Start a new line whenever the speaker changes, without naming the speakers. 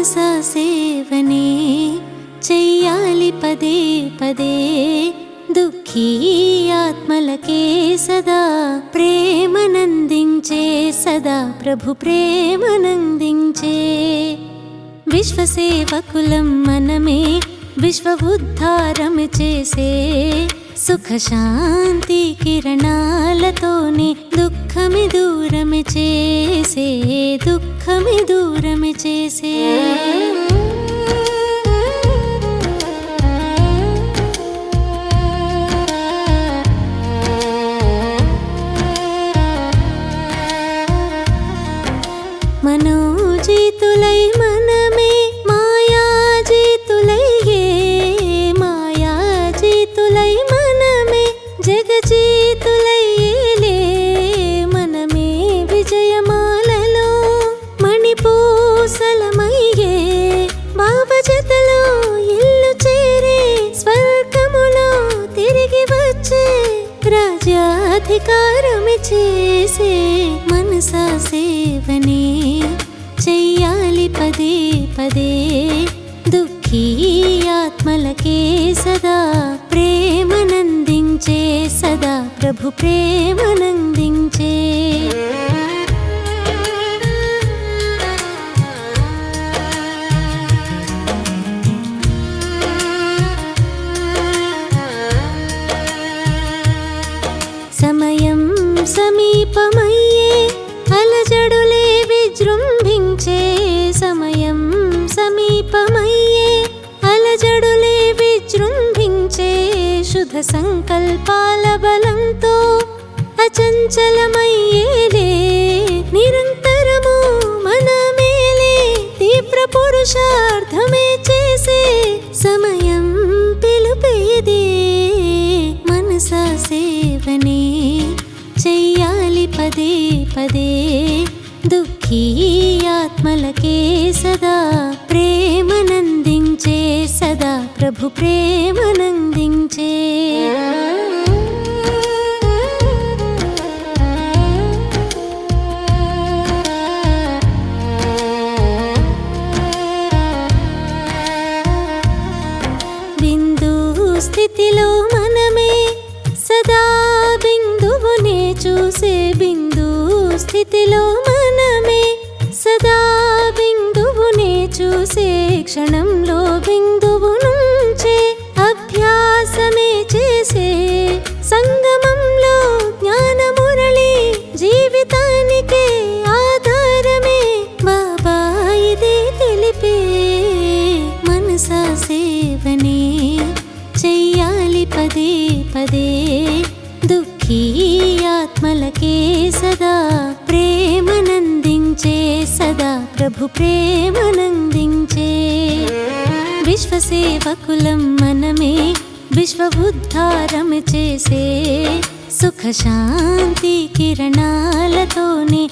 మనసా సేవనే చెయ్యాలి పదే పదే, దుఃఖీ ఆత్మలకే సదా ప్రేమనందించే, సదా ప్రభు ప్రేమనందించే. విశ్వసేవకులం మనమే, విశ్వ ఉద్ధారం చేసే, సుఖ శాంతి కిరణాలతోనే దుఃఖమి దూరమి చేసే, దుఃఖమి దూరమి చేసే. మనోజీతులై మనమే మాయాజీతులయ్యే, మాయాజీతులై మనమే జగజీతులయ్యేలే. మనమే విజయమాలలో మణిపూసలమయ్యే, భావజతలో ఇల్లు చేరే, స్వర్గములో తిరిగి వచ్చే, రాజ్యాధికారమి చేసే. మనసా సేవనే చెయ్యాలి పదే పదే, దుఃఖీ ఆత్మలకే సదా ప్రేమనందించే, సదా ప్రభు ప్రేమనందించే. సమయం సమీపమయ్యే, అలజడులే విజృంభించే, సమయం సమీపమయ్యే, అలజడులే విజృంభించే. శుద్ధ సంకల్పాల బలంతో అచంచలమయ్యేలే, నిరంతరము మన మేలే తీవ్ర పురుషార్థమే చేసే. సమయం పిలుపేదే, మనసా సేవనే చెయ్యాలి పదే పదే, దుఃఖీ ఆత్మలకే సదా ప్రేమనందించే, సదా ప్రభు ప్రేమనందించే. బిందు స్థితిలో మనమే సదా బిందువునే చూసే, బిందు స్థితిలో మనమే సదా బిందువునే చూసే, క్షణంలో బిందువు నుంచే అభ్యాసమే చేసే. సంగమంలో జ్ఞానమురళి జీవితానికే ఆధారమే, బాబా ఇదే తెలిపే. మనసా సేవనే చెయ్యాలి పదే పదే, దుఃఖీ ఆత్మలకే సదా ప్రేమనందించే, సదా ప్రభు ప్రేమనందించే. విశ్వసేవకులం మనమే, విశ్వ ఉద్ధారం చేసే, సుఖ శాంతి కిరణాలతోనే